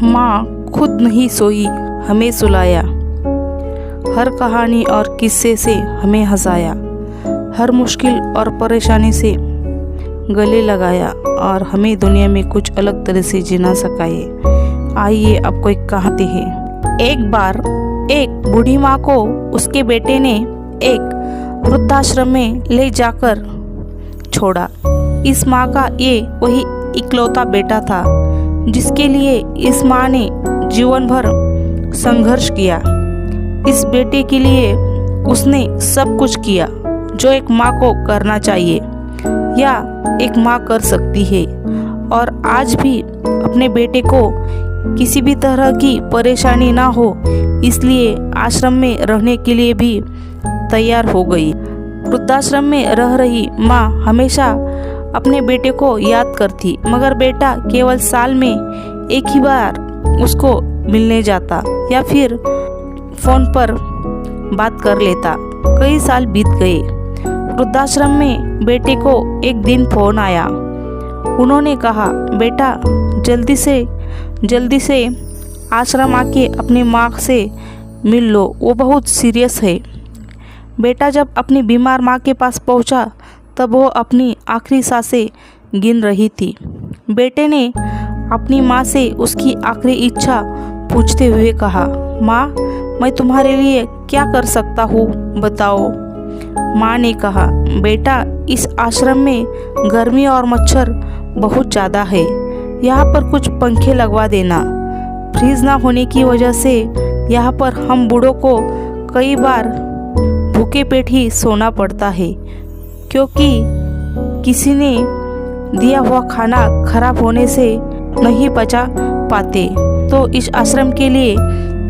माँ खुद नहीं सोई, हमें सुलाया। हर कहानी और किस्से से हमें हंसाया। हर मुश्किल और परेशानी से गले लगाया और हमें दुनिया में कुछ अलग तरह से जीना सिखाए। आइए आपको एक कहानी है। एक बार एक बूढ़ी माँ को उसके बेटे ने एक वृद्धाश्रम में ले जाकर छोड़ा। इस माँ का ये वही इकलौता बेटा था जिसके लिए इस माँ ने जीवन भर संघर्ष किया। इस बेटे के लिए उसने सब कुछ किया जो एक माँ को करना चाहिए या एक माँ कर सकती है, और आज भी अपने बेटे को किसी भी तरह की परेशानी ना हो इसलिए आश्रम में रहने के लिए भी तैयार हो गई। वृद्धाश्रम में रह रही माँ हमेशा अपने बेटे को याद करती, मगर बेटा केवल साल में एक ही बार उसको मिलने जाता या फिर फोन पर बात कर लेता। कई साल बीत गए। वृद्धाश्रम में बेटे को एक दिन फोन आया। उन्होंने कहा, बेटा जल्दी से आश्रम आके अपनी माँ से मिल लो, वो बहुत सीरियस है। बेटा जब अपनी बीमार माँ के पास पहुँचा तब वो अपनी आखिरी सांसें गिन रही थी। बेटे ने अपनी माँ से उसकी आखिरी इच्छा पूछते हुए कहा, माँ मैं तुम्हारे लिए क्या कर सकता हूँ, बताओ। माँ ने कहा, बेटा इस आश्रम में गर्मी और मच्छर बहुत ज़्यादा है, यहाँ पर कुछ पंखे लगवा देना। फ्रीज ना होने की वजह से यहाँ पर हम बूढ़ों को कई बार भूखे पेट ही सोना पड़ता है, क्योंकि किसी ने दिया हुआ खाना खराब होने से नहीं पचा पाते। तो इस आश्रम के लिए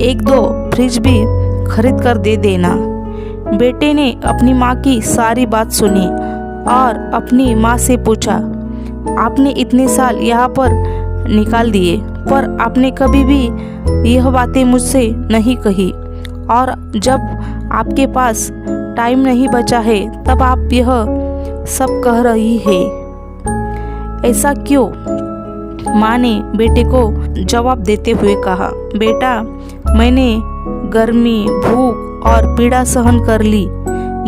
1-2 फ्रिज भी खरीद कर दे देना। बेटे ने अपनी माँ की सारी बात सुनी और अपनी माँ से पूछा, आपने इतने साल यहाँ पर निकाल दिए पर आपने कभी भी यह बातें मुझसे नहीं कही, और जब आपके पास टाइम नहीं बचा है तब आप यह सब कह रही है, ऐसा क्यों? माँ ने बेटे को जवाब देते हुए कहा, बेटा मैंने गर्मी, भूख और पीड़ा सहन कर ली,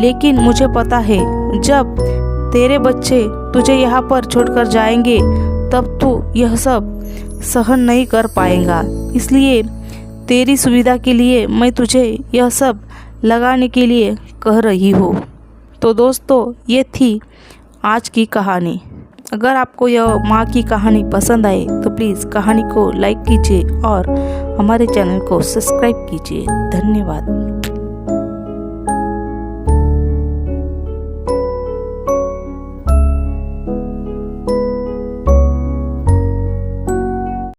लेकिन मुझे पता है जब तेरे बच्चे तुझे यहाँ पर छोड़कर जाएंगे तब तू यह सब सहन नहीं कर पाएगा। इसलिए तेरी सुविधा के लिए मैं तुझे यह सब लगाने के लिए कह रही हूँ। तो दोस्तों, ये थी आज की कहानी। अगर आपको यह माँ की कहानी पसंद आए तो प्लीज़ कहानी को लाइक कीजिए और हमारे चैनल को सब्सक्राइब कीजिए। धन्यवाद।